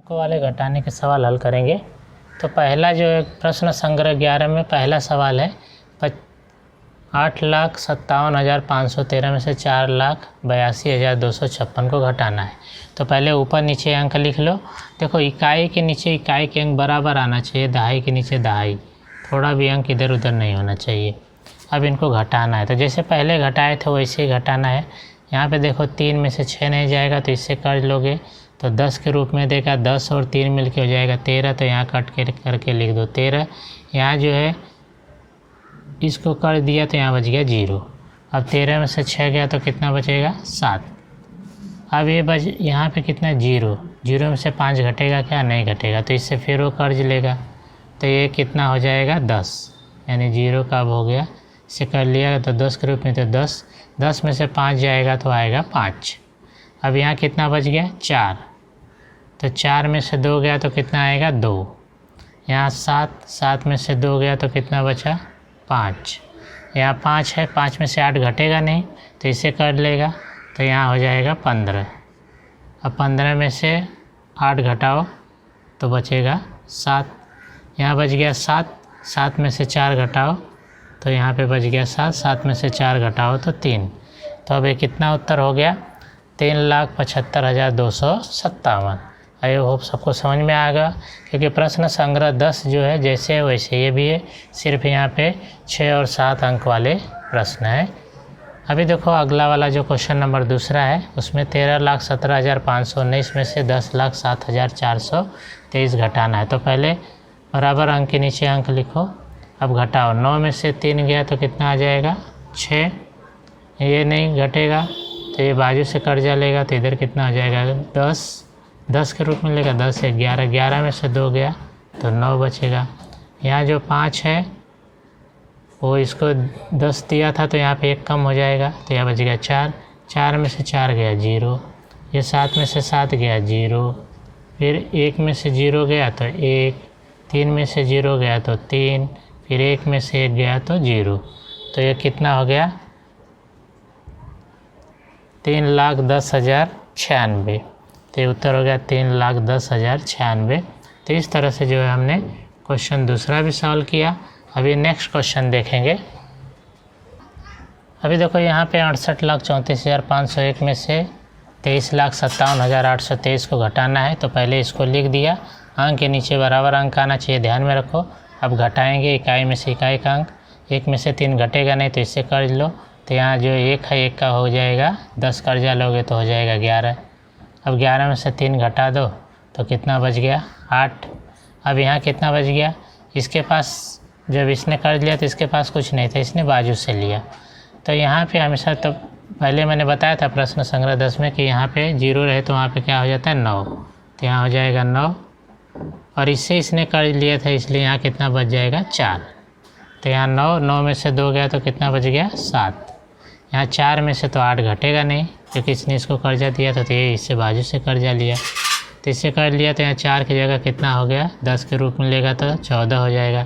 को वाले घटाने के सवाल हल करेंगे। तो पहला जो है प्रश्न संग्रह 11 में पहला सवाल है 8,57,513 में से 4,82,256 को घटाना है। तो पहले ऊपर नीचे अंक लिख लो। देखो इकाई के नीचे इकाई के अंक बराबर आना चाहिए, दहाई के नीचे दहाई, थोड़ा भी अंक इधर उधर नहीं होना चाहिए। अब इनको घटाना है, तो जैसे पहले घटाए थे वैसे ही घटाना है। यहाँ पे देखो 3 में से 6 नहीं जाएगा तो इससे कर्ज लोगे तो 10 के रूप में देगा, 10 और 3 मिलके हो जाएगा 13। तो यहाँ कट के करके लिख दो 13। यहाँ जो है इसको कर दिया तो यहाँ बच गया 0। अब 13 में से 6 गया तो कितना बचेगा 7। अब ये बच यहाँ पे कितना 0, 0 में से 5 घटेगा क्या, नहीं घटेगा, तो इससे फिर वो कर्ज लेगा तो ये कितना हो जाएगा 10, यानी 0 का अब हो गया। इसे कर लिया तो 10 के रूप में, तो 10 में से 5 जाएगा तो आएगा 5। अब यहाँ कितना बच गया 4, तो 4 में से 2 गया तो कितना आएगा 2। यहाँ 7 में से 2 गया तो कितना बचा 5। यहाँ 5 है, 5 में से 8 घटेगा नहीं तो इसे कर लेगा तो यहाँ हो जाएगा 15। अब 15 में से 8 घटाओ तो बचेगा 7। यहाँ बच गया 7 में से 4 घटाओ तो यहाँ पे बच गया 7 में से 4 घटाओ तो 3। तो अब ये कितना उत्तर हो गया 3,75,257। आई होप सबको समझ में आएगा, क्योंकि प्रश्न संग्रह 10 जो है जैसे है वैसे ये भी है, सिर्फ यहाँ पे 6 और 7 अंक वाले प्रश्न है। अभी देखो अगला वाला जो क्वेश्चन नंबर दूसरा है उसमें 13,17,519 में से 10,07,423 घटाना है। तो पहले बराबर अंक के नीचे अंक लिखो। अब घटाओ, 9 में से 3 गया तो कितना आ जाएगा 6। ये नहीं घटेगा तो ये बाजू से कर्जा लेगा तो इधर कितना हो जाएगा 10 के रूप में लेगा, 10 है 11, 11 में से 2 गया तो 9 बचेगा। यहाँ जो 5 है वो इसको 10 दिया था तो यहाँ पे 1 कम हो जाएगा तो यहाँ बच गया 4, 4 में से 4 गया 0, ये 7 में से 7 गया 0, फिर 1 में से 0 गया तो 1, 3 में से 0 गया तो 3, फिर 1 में से 1 गया तो 0। तो ये कितना हो गया 3,10,096। तो ये उत्तर हो गया 3,10,096। तो इस तरह से जो है हमने क्वेश्चन दूसरा भी सॉल्व किया। अभी नेक्स्ट क्वेश्चन देखेंगे। अभी देखो यहाँ पे 68,34,501 में से 23,57,823 को घटाना है। तो पहले इसको लिख दिया, अंक के नीचे बराबर अंक आना चाहिए, ध्यान में रखो। अब घटाएंगे इकाई में से इकाई का अंक, 1 में से 3 घटेगा नहीं तो इससे कर्ज लो। तो यहाँ जो 1 है 1 का हो जाएगा, 10 कर्जा लोगे तो हो जाएगा 11। अब 11 में से 3 घटा दो तो कितना बच गया 8। अब यहाँ कितना बच गया, इसके पास जब इसने कर्ज लिया तो इसके पास कुछ नहीं था, इसने बाजू से लिया। तो यहाँ पे हमेशा, तो पहले मैंने बताया था प्रश्न संग्रह 10 में कि यहाँ पे 0 रहे तो वहाँ पे क्या हो जाता है 9, तो यहाँ हो जाएगा 9। और इससे इसने कर्ज लिया था इसलिए यहाँ कितना बच जाएगा 4। तो यहाँ 9 में से 2 गया तो कितना बच गया 7। यहाँ 4 में से तो 8 घटेगा नहीं क्योंकि इसने इसको कर्जा दिया था तो ये इससे बाजू से कर्जा लिया, तो इससे कर लिया तो यहाँ 4 की जगह कितना हो गया 10 के रूप में लेगा तो 14 हो जाएगा।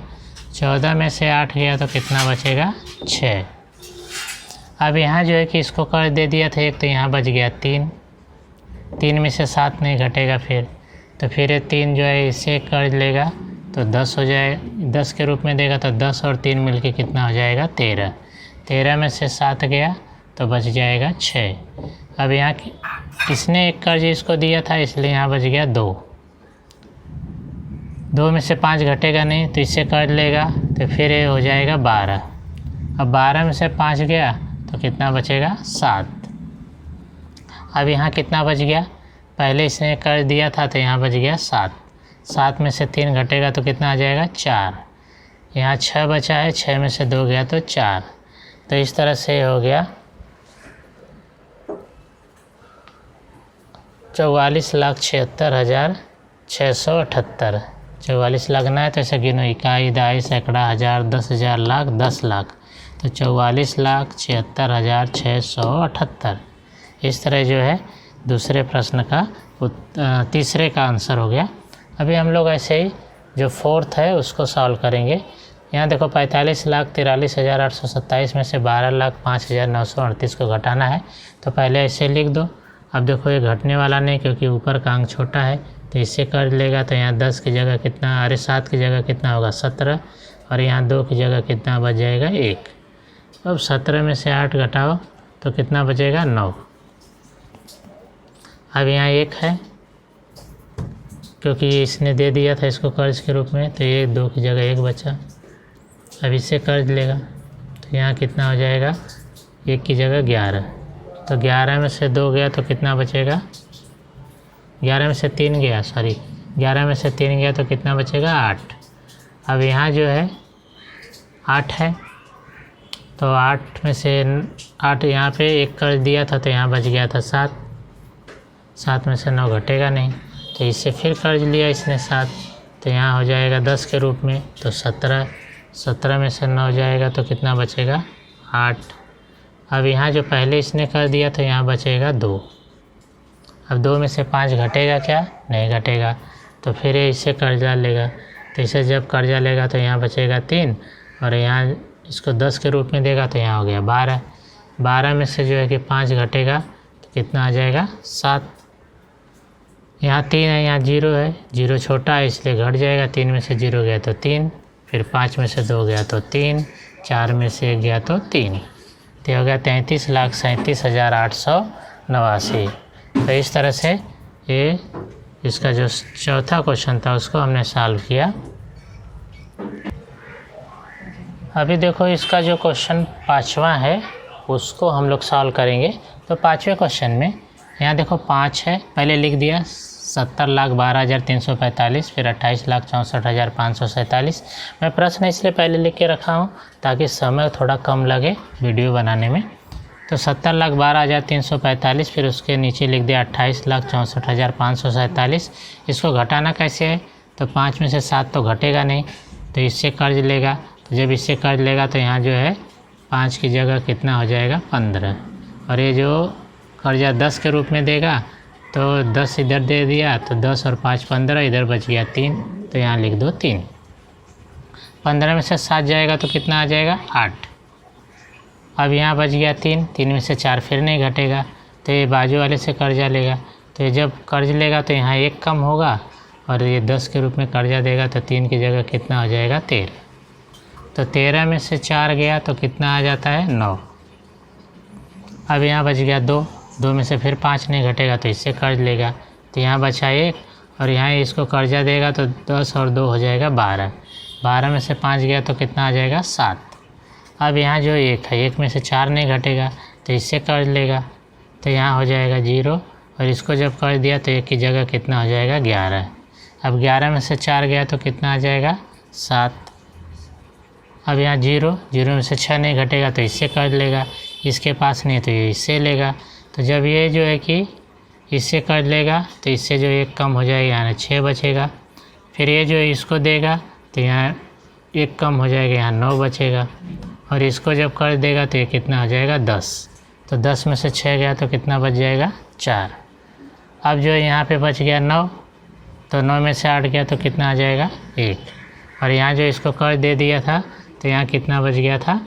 14 में से 8 गया तो कितना बचेगा 6। अब यहाँ जो है कि इसको कर्ज दे दिया था 1 तो यहाँ बच गया 3 में से 7 नहीं घटेगा फिर, तो फिर ये 3 जो है इससे कर्ज लेगा तो 10 हो जाएगा, 10 के रूप में देगा तो 10 और 3 मिलके कितना हो जाएगा 13। 13 में से 7 गया तो बच जाएगा 6। अब यहाँ इसने एक कर्ज इसको दिया था इसलिए यहाँ बच गया 2। 2 में से 5 घटेगा नहीं तो इससे कर्ज लेगा तो फिर ये हो जाएगा 12। अब 12 में से 5 गया तो कितना बचेगा 7। अब यहाँ कितना बच गया, पहले इसने कर्ज दिया था तो यहाँ बच गया 7। 7 में से 3 घटेगा तो कितना आ जाएगा 4। यहाँ 6 बचा है, 6 में से 2 गया तो 4। तो इस तरह से हो गया 44,76,678। 44 लगना है तो ऐसे गिनो, इकाई, दहाई, सैकड़ा, हज़ार, 10,000, लाख, 10 लाख। तो 44,76,678। इस तरह जो है दूसरे प्रश्न का तीसरे का आंसर हो गया। अभी हम लोग ऐसे ही जो फोर्थ है उसको सॉल्व करेंगे। यहाँ देखो 45,43,827 में से 12,05,938 को घटाना है। तो पहले ऐसे लिख दो, अब देखो ये घटने वाला नहीं क्योंकि ऊपर का अंक छोटा है, तो इससे कर्ज लेगा तो यहाँ 10 की जगह कितना, अरे 7 की जगह कितना होगा 17, और यहाँ 2 की जगह कितना बच जाएगा 1। अब 17 में से 8 घटाओ तो कितना बचेगा 9। अब यहाँ 1 है क्योंकि इसने दे दिया था इसको कर्ज के रूप में, तो ये 2 की जगह 1 बचा। अब इससे कर्ज लेगा तो यहाँ कितना हो जाएगा, 1 की जगह 11, तो 11 में से 2 गया तो कितना बचेगा, 11 में से 3 गया, सॉरी 11 में से 3 गया तो कितना बचेगा 8। अब यहाँ जो है 8 है, तो 8 में से 8 यहाँ पे 1 कर्ज दिया था तो यहाँ बच गया था 7, 7 में से 9 घटेगा नहीं, तो इससे फिर कर्ज लिया इसने 7, तो यहाँ हो जाएगा 10 के रूप में, तो 17, 17 में से 9 जाएगा तो कितना बचेगा 8। अब यहाँ जो पहले इसने कर दिया था यहाँ बचेगा 2। अब 2 में से 5 घटेगा क्या, नहीं घटेगा, तो फिर ये इससे कर्जा लेगा, तो इसे जब कर्जा लेगा तो यहाँ बचेगा 3, और यहाँ इसको 10 के रूप में देगा तो यहाँ हो गया 12। 12 में से जो है कि 5 घटेगा तो कितना आ जाएगा 7। यहाँ 3 है, यहाँ 0 है, 0 छोटा है इसलिए घट जाएगा, 3 में से 0 गया तो 3, फिर 5 में से 2 गया तो 3, 4 में से 1 गया तो 3, तो हो गया 33,37,889। तो इस तरह से ये इसका जो चौथा क्वेश्चन था उसको हमने सॉल्व किया। अभी देखो इसका जो क्वेश्चन 5वां है उसको हम लोग सॉल्व करेंगे। तो 5वें क्वेश्चन में यहाँ देखो 5 है, पहले लिख दिया 70,12,345, फिर 28,64,547। मैं प्रश्न इसलिए पहले लिख के रखा हूँ ताकि समय थोड़ा कम लगे वीडियो बनाने में। तो 70,12,345, फिर उसके नीचे लिख दिया 28,64,547। इसको घटाना कैसे है, तो 5 में से 7 तो घटेगा नहीं, तो इससे कर्ज लेगा, तो जब इससे कर्ज लेगा तो यहाँ जो है 5 की जगह कितना हो जाएगा 15, और ये जो कर्जा 10 के रूप में देगा तो 10 इधर दे दिया तो 10 और 5 15, इधर बच गया 3, तो यहाँ लिख दो 3। 15 में से 7 जाएगा तो कितना आ जाएगा 8। अब यहाँ बच गया 3, 3 में से 4 फिर नहीं घटेगा, तो ये बाजू वाले से कर्जा लेगा, तो ये जब कर्ज लेगा तो यहाँ 1 कम होगा, और ये 10 के रूप में कर्जा देगा तो 3 की जगह कितना हो जाएगा 13। तो 13 में से 4 गया तो कितना आ जाता है 9। अब यहाँ बच गया 2, 2 में से फिर 5 नहीं घटेगा तो इससे कर्ज लेगा, तो यहाँ बचा 1, और यहाँ इसको कर्जा देगा तो 10 और 2 हो जाएगा 12। 12 में से 5 गया तो कितना आ जाएगा 7। अब यहाँ जो 1 है, 1 में से 4 नहीं घटेगा तो इससे कर्ज लेगा, तो यहाँ हो जाएगा 0, और इसको जब कर्ज दिया तो 1 की जगह कितना हो जाएगा 11। अब 11 में से 4 गया तो कितना आ जाएगा 7। अब यहाँ 0, 0 में से 6 नहीं घटेगा तो इससे कर्ज लेगा, इसके पास नहीं है तो ये इससे लेगा, तो जब ये जो है कि इससे कर्ज लेगा तो इससे जो 1 कम हो जाएगा, यहाँ 6 बचेगा। फिर ये जो इसको देगा तो यहाँ 1 कम हो जाएगा, यहाँ 9 बचेगा, और इसको जब कर्ज देगा तो ये कितना हो जाएगा 10। तो 10 में से 6 गया तो कितना बच जाएगा 4। अब जो यहाँ पे बच गया 9, तो 9 में से 8 गया तो कितना आ जाएगा 1, और यहाँ जो इसको कर्ज दे दिया था तो यहाँ कितना बच गया था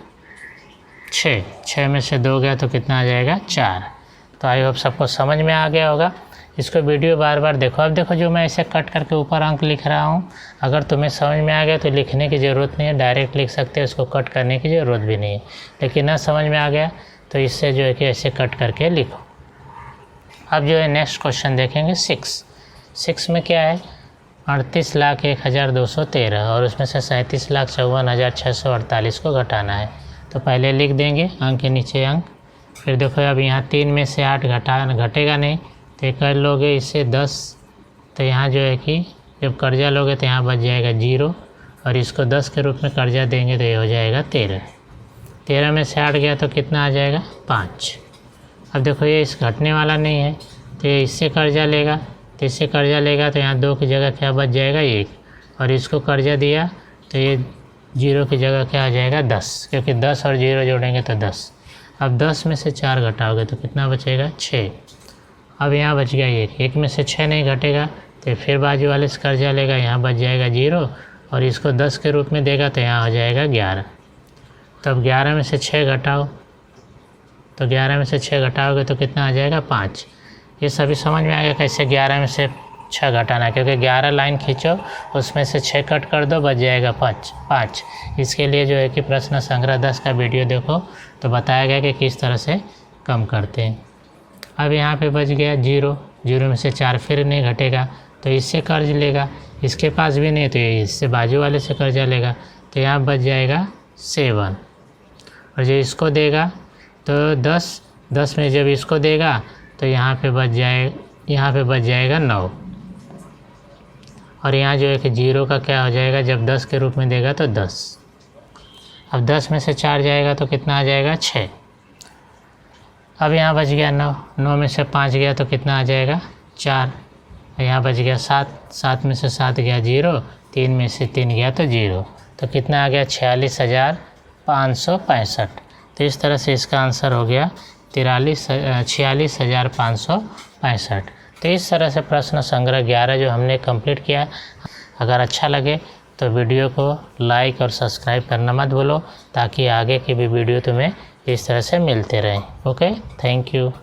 6, 6 में से 2 गया तो कितना आ जाएगा 4। तो आई होप सबको समझ में आ गया होगा। इसको वीडियो बार बार देखो। अब देखो जो मैं ऐसे कट करके ऊपर अंक लिख रहा हूँ, अगर तुम्हें समझ में आ गया तो लिखने की ज़रूरत नहीं है, डायरेक्ट लिख सकते हैं, उसको कट करने की ज़रूरत भी नहीं है। लेकिन ना समझ में आ गया तो इससे जो है कि ऐसे कट करके लिखो। अब जो है नेक्स्ट क्वेश्चन देखेंगे 6 में क्या है, 38,01,213 और उसमें से 37,54,648 को घटाना है। तो पहले लिख देंगे अंक के नीचे अंक, फिर देखो अब यहाँ 3 में से 8 घटेगा नहीं, तो कर लोगे इससे 10, तो यहाँ जो है कि जब कर्जा लोगे तो यहाँ बच जाएगा 0, और इसको 10 के रूप में कर्जा देंगे तो ये हो जाएगा 13। 13 में से 8 गया तो कितना आ जाएगा 5। अब देखो ये इस घटने वाला नहीं है, तो ये इससे कर्जा लेगा, तो इससे कर्जा लेगा तो यहाँ 2 की जगह क्या बच जाएगा 1, और इसको कर्जा दिया तो ये 0 की जगह क्या आ जाएगा 10, क्योंकि 10 और 0 जोड़ेंगे तो 10। अब 10 में से 4 घटाओगे तो कितना बचेगा 6। अब यहाँ बच गया 1, 1 में से 6 नहीं घटेगा तो फिर बाजू वाले से कर्जा लेगा, यहाँ बच जाएगा 0, और इसको 10 के रूप में देगा तो यहाँ हो जाएगा 11। तो अब 11 में से 6 घटाओ, तो 11 में से 6 घटाओगे तो कितना आ जाएगा 5। ये सभी समझ में आ गया कैसे 11 में से 6 घटाना, क्योंकि 11 लाइन खींचो उसमें से 6 कट कर दो, बच जाएगा 5। इसके लिए जो है कि प्रश्न संग्रह 10 का वीडियो देखो तो बताया गया कि किस तरह से कम करते हैं। अब यहाँ पे बच गया 0 में से 4 फिर नहीं घटेगा तो इससे कर्ज लेगा, इसके पास भी नहीं तो इससे बाजू वाले से कर्जा लेगा, तो यहाँ बच जाएगा 7। और जो इसको देगा तो 10 में जब इसको देगा तो यहाँ पे बच जाएगा 9। और यहाँ जो है कि 0 का क्या हो जाएगा, जब 10 के रूप में देगा तो 10। अब 10 में से 4 जाएगा तो कितना आ जाएगा 6। अब यहाँ बच गया 9 में से 5 गया तो कितना आ जाएगा 4। यहाँ बच गया 7 में से 7 गया 0, 3 में से 3 गया तो 0, तो कितना आ गया 46,565। तो इस तरह से इसका आंसर हो गया 46,565। तो इस तरह से प्रश्न संग्रह 11 जो हमने कंप्लीट किया। अगर अच्छा लगे तो वीडियो को लाइक और सब्सक्राइब करना मत भूलो, ताकि आगे की भी वीडियो तुम्हें इस तरह से मिलते रहें। Okay, thank you.